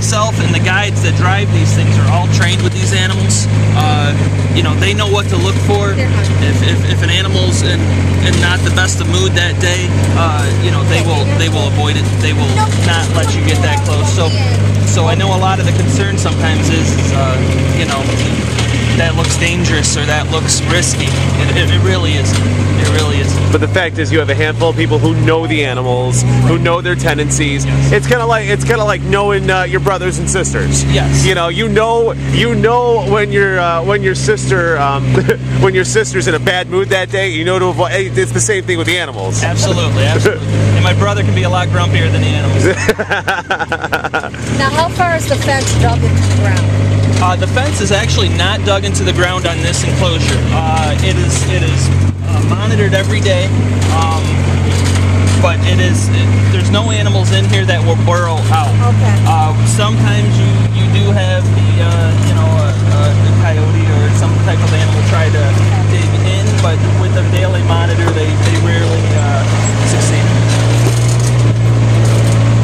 myself and the guides that drive these things are all trained with these animals. You know, they know what to look for. If an animal's in not the best of mood that day, you know, they will avoid it. They will not let you get that close. So I know a lot of the concern sometimes is you know, that looks dangerous or that looks risky. It really isn't. It really isn't. But the fact is, you have a handful of people who know the animals, who know their tendencies. Yes. It's kind of like knowing your brothers and sisters. Yes. You know when your sister when your sister's in a bad mood that day. You know to avoid. It's the same thing with the animals. Absolutely, absolutely. And my brother can be a lot grumpier than the animals. Now, how far is the fence dug into the ground? The fence is actually not dug into the ground on this enclosure. It is monitored every day, but there's no animals in here that will burrow out. Okay. Sometimes you do have the coyote or some type of animal try to dig in, but with the daily monitor, they rarely succeed.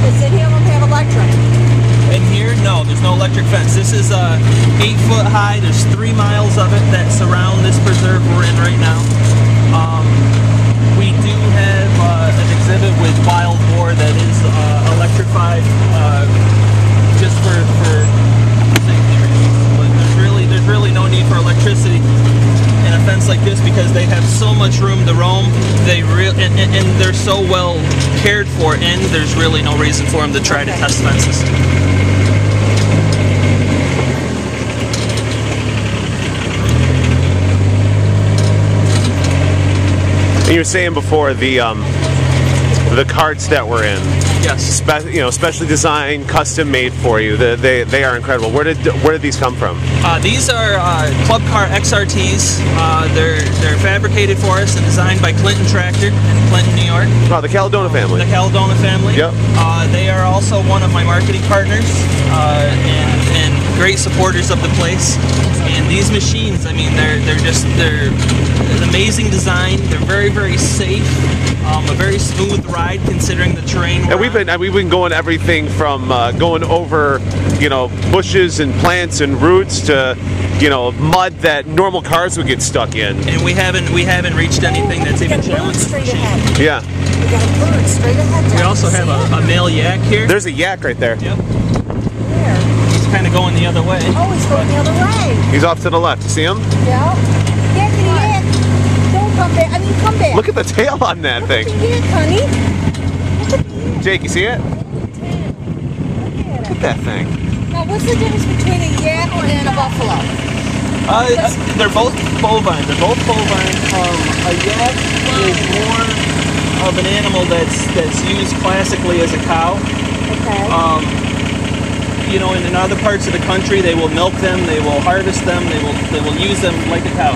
Does any of them have electric? In here, no, there's no electric fence. This is 8 foot high. There's 3 miles of it that surround this preserve we're in right now. We do have an exhibit with wild boar that is electrified just for safety reasons. But there's really no need for electricity in a fence like this because they have so much room to roam. And they're so well cared for, and there's really no reason for them to try to test fences. You were saying before the carts that we're in. Yes. Specially designed, custom made for you. They are incredible. Where did these come from? These are Club Car XRTs. They're fabricated for us and designed by Clinton Tractor in Clinton, New York. Oh, the Caladona family. The Caladona family. Yep. They are also one of my marketing partners and great supporters of the place. And these machines, I mean, they're an amazing design. They're very, very safe. A very smooth ride considering the terrain. And we've been going everything from going over, bushes and plants and roots to, mud that normal cars would get stuck in. And we haven't reached anything that's even challenged the machine. Yeah. We got a bird straight ahead. We also have a male yak here. There's a yak right there. Yep. Where? He's kind of going the other way. Oh, he's going the other way. He's off to the left. You see him? Yeah. Yakety yak. Don't come back. I mean, come back. Look at the tail on that thing. Look at the yak, honey. Look at the yak. Jake, you see it? Look Look at that thing. Now, what's the difference between a yak and a buffalo? They're both bovine. They're both bovine. A yak is more of an animal that's used classically as a cow. Okay. In other parts of the country, they will milk them, they will harvest them, they will use them like a cow.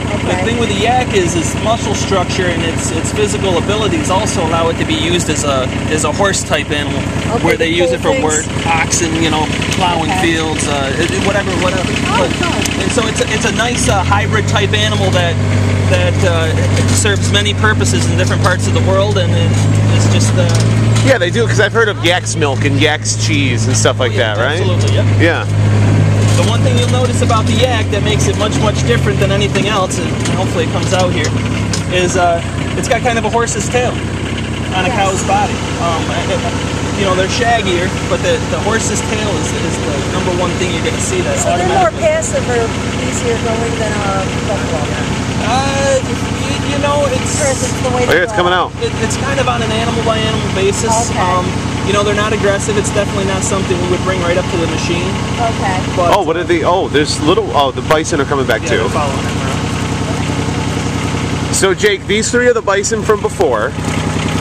Okay. The thing with the yak is its muscle structure and its physical abilities also allow it to be used as a horse type animal, where they use it for work, oxen, plowing fields, whatever. And so it's a nice hybrid type animal that serves many purposes in different parts of the world, and it's just. Yeah, they do, because I've heard of yak's milk and yak's cheese and stuff like that, right? Absolutely, yep. Yeah. The one thing you'll notice about the yak that makes it much, much different than anything else, and hopefully it comes out here, is it's got kind of a horse's tail on a cow's body. They're shaggier, but the horse's tail is the number one thing you're going to see. That's so they're more passive or easier going than a buffalo? It's coming out. It's kind of on an animal-by-animal basis. Okay. They're not aggressive. It's definitely not something we would bring right up to the machine. Okay. But, what are the? There's the bison are coming back too. They're following him around. So Jake, these three are the bison from before.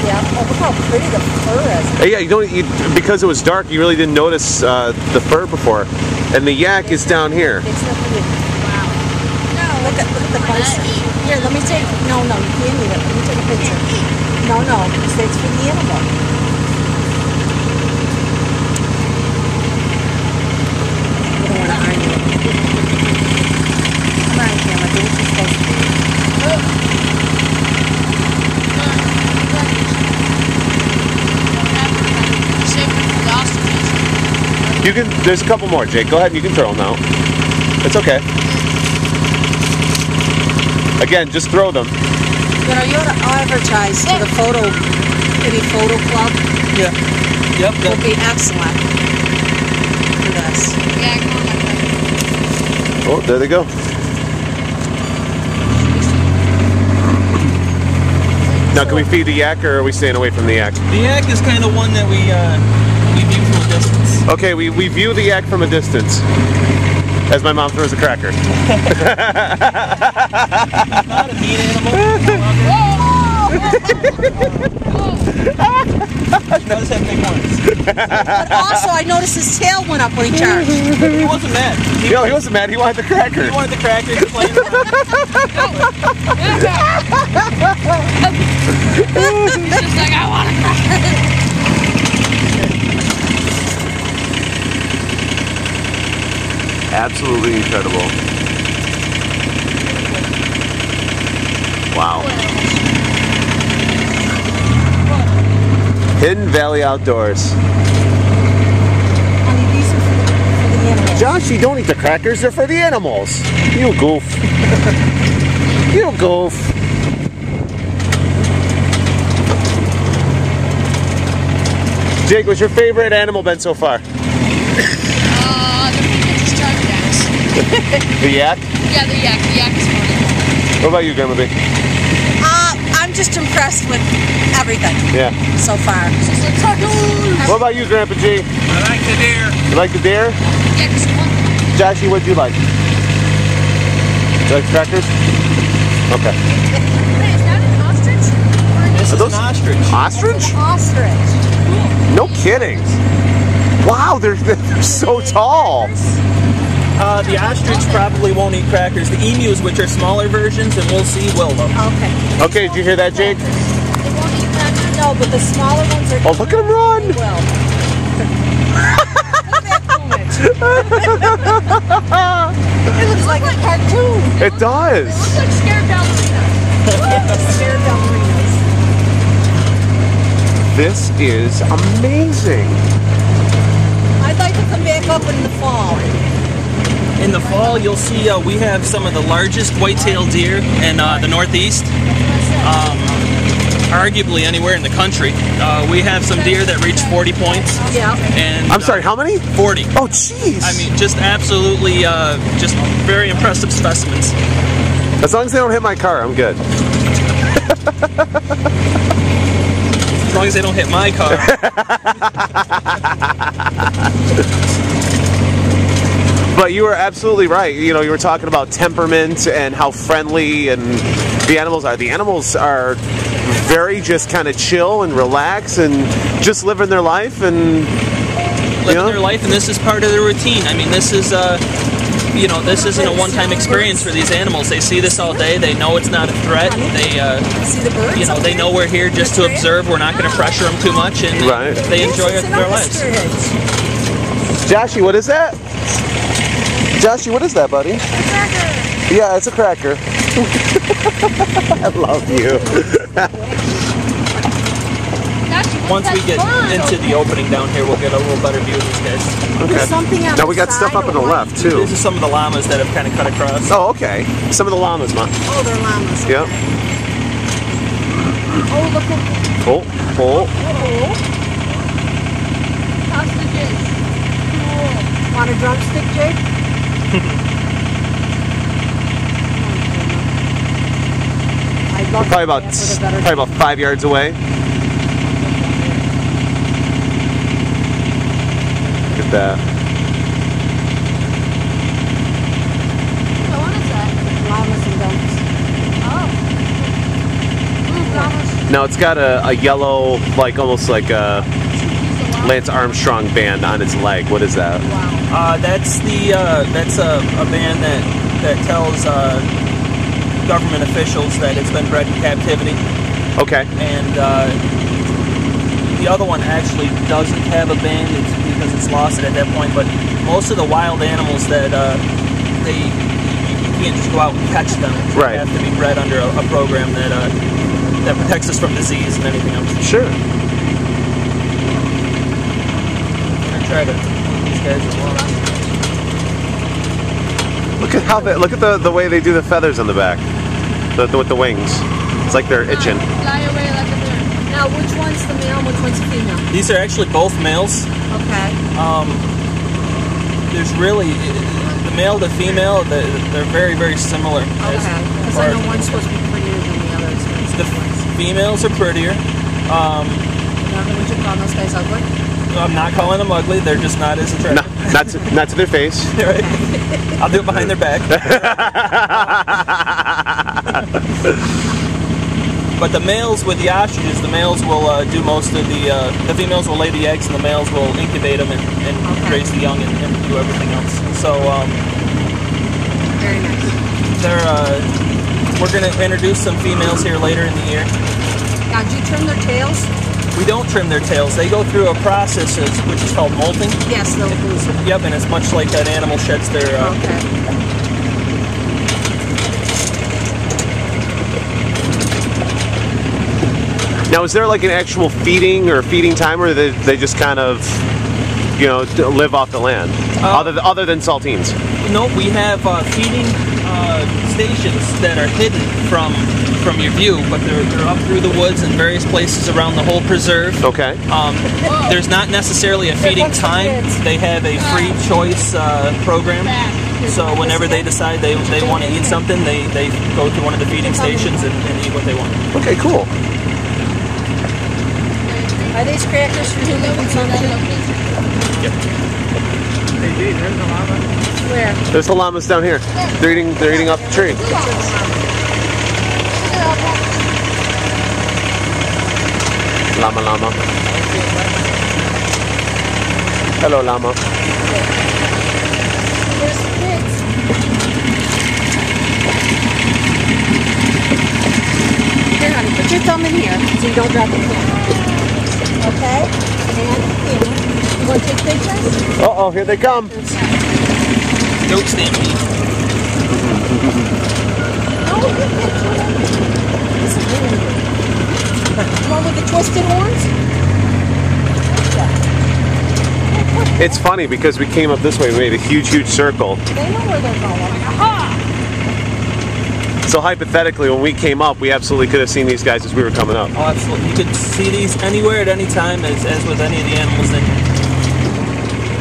Yeah. Oh, look how pretty the fur is. Yeah, because it was dark, you really didn't notice the fur before, and the yak is down here. It's not pretty. Wow. No. Look at the bison. Here, let me take. No, you can't eat it. Let me take a picture. No, because that's for the animal. You don't want to iron it. Come on, camera. Do what you're supposed to do. You can. There's a couple more, Jake. Go ahead and you can throw them out. It's okay. Again, just throw them. You know, you ought to advertise to the kitty photo club. Yeah. Yep. Would be excellent for this. Yeah, come on, my friend. Oh, there they go. Now, can we feed the yak, or are we staying away from the yak? The yak is kind of one that we view from a distance. Okay, we view the yak from a distance. As my mom throws a cracker. Not a meat animal. He does have big horns. But also, I noticed his tail went up when he charged. He wasn't mad. He wasn't mad. He wanted the cracker. He wanted the cracker. He was playing around. He's just like, I want a cracker. Absolutely incredible. Wow. Hidden Valley Outdoors. Honey, these are for the animals. Josh, you don't eat the crackers. They're for the animals. You goof. You goof. Jake, what's your favorite animal been so far? The thing that just charged at us. The yak? Yeah, the yak. The yak is funny. What about you, Grandma B? I'm just impressed with everything Yeah. so far. It's like cartoons. What about you, Grandpa G? I like the deer. You like the deer? Yeah, 'cause one. Joshy, what'd you like? You like crackers? Okay. Hey, is that an ostrich? This Are is those an ostrich. Ostrich? Ostrich. No kidding. Wow, they're so tall. The ostrich probably won't eat crackers. The emus, which are smaller versions, and we'll see, will though. Okay. Okay, did you hear that, Jake? They won't eat crackers. No, but the smaller ones are. Oh, look at him run. Well. Look at that It looks like a cartoon. It does. Looks like scared ballerinas. Scared ballerinas. This is amazing. I'd like to come back up in the fall. In the fall, you'll see we have some of the largest white-tailed deer in the Northeast. Arguably anywhere in the country. We have some deer that reach 40 points. Yeah. And I'm sorry, how many? 40. Oh, jeez. I mean, just absolutely, just very impressive specimens. As long as they don't hit my car, I'm good. As long as they don't hit my car. But you were absolutely right. You know, you were talking about temperament and how friendly and the animals are. The animals are very just kind of chill and relax and just living their life and Living their life, and this is part of their routine. I mean, this is you know, this isn't a one-time experience for these animals. They see this all day. They know it's not a threat. They, See the birds? you know, they know we're here just to observe. We're not going to pressure them too much, and Right. they enjoy their lives. Joshy, what is that? Joshy, what is that, buddy? Yeah, it's a cracker. I love you. Once we get into the opening down here, we'll get a little better view of these guys. There's something on Now we the got stuff side up on the or what? left too. These are some of the llamas that have kind of cut across. Oh, okay. Some of the llamas, ma. Oh, they're llamas. Yep. Oh, look at Oh, oh. Hostages. Cool. Want a drumstick, Jake? I'd love Probably to about have with a better- probably about 5 yards away. Look at that. So what is that? llamas and donkeys. Oh. Llamas. Now it's got a yellow, like almost like a Lance Armstrong band on its leg. What is that? That's a band that tells government officials that it's been bred in captivity, Okay. and the other one actually doesn't have a band because it's lost it at that point. But most of the wild animals that you can't just go out and catch them. Right. They have to be bred under a program that protects us from disease and anything else. Sure. I'm gonna try to guys as well. Look at how look at the way they do the feathers on the back, with the wings. It's like they're itching. Fly away like a bird. Now, which one's the male and which one's the female? These are actually both males. Okay. There's really the male to female. They're very, very similar. Okay. Because I know one's supposed to be prettier than the others. The females are prettier. Now, would you call those guys ugly? I'm not calling them ugly. They're just not as No, attractive. not to their face. Right? I'll do it behind their back. But the males with the ostriches, the males will do most of the females will lay the eggs and the males will incubate them and raise the young and do everything else. So Very nice. we're going to introduce some females here later in the year. Now, do you trim their tails? We don't trim their tails. They go through a process which is called molting. Yes, they'll lose it. Yep, and it's much like an animal sheds their... Okay. Now, is there like an actual feeding time, or they just kind of, you know, live off the land, other than saltines? No, we have feeding stations that are hidden from your view, but they're up through the woods in various places around the whole preserve. Okay. There's not necessarily a feeding time. They have a free choice program. So whenever they decide they want to eat something, they go to one of the feeding stations and eat what they want. Okay, cool. Are these crackers for human consumption? Yep. Where? There's the llamas down here. They're eating off the tree. Llama. Hello, llama. There's the pigs. Here, honey, put your thumb in here so you don't drop the camera. Okay? And here. You want to take pictures? Uh-oh, here they come. Goat stampede. No, good picture. This is really good. One with the twisted horns? It's funny because we came up this way, we made a huge circle. They know where they're going. Aha! So hypothetically, when we came up, we absolutely could have seen these guys as we were coming up. Oh, absolutely. You could see these anywhere at any time, as with any of the animals in here.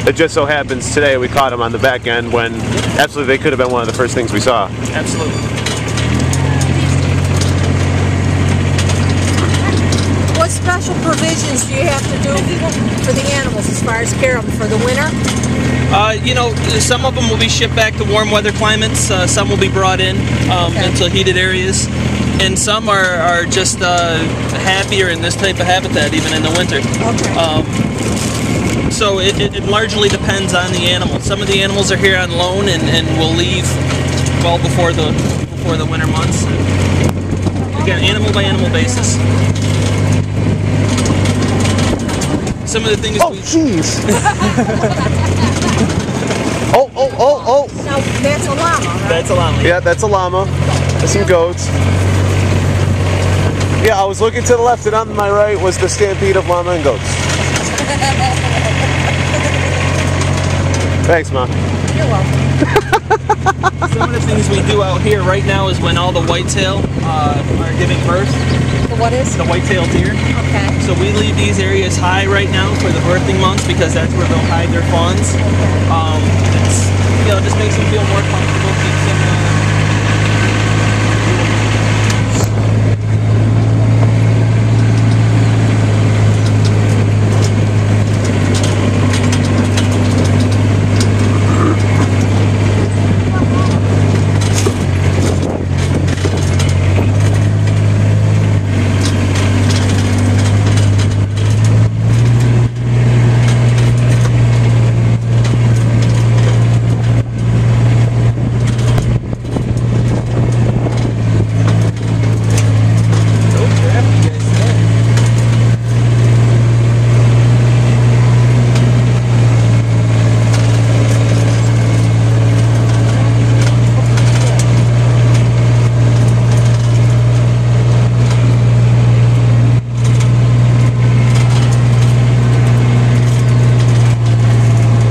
It just so happens today we caught them on the back end when absolutely they could have been one of the first things we saw. Absolutely. What special provisions do you have to do for the animals as far as care of them for the winter? You know, some of them will be shipped back to warm weather climates. Some will be brought in into heated areas. And some are just happier in this type of habitat, even in the winter. Okay. So it largely depends on the animal. Some of the animals are here on loan and will leave well before the winter months. Again, animal by animal basis. Some of the things Oh, jeez! Oh! Now, that's a llama, right? That's a llama. Yeah, that's a llama. There's some goats. Yeah, I was looking to the left, and on my right was the stampede of llama and goats. Thanks, Mom. You're welcome. Some of the things we do out here right now is when all the whitetail are giving birth. The what is? The whitetail deer. Okay. So we leave these areas high right now for the birthing months because that's where they'll hide their fawns. It's, you know, it just makes them feel more comfortable, keeps them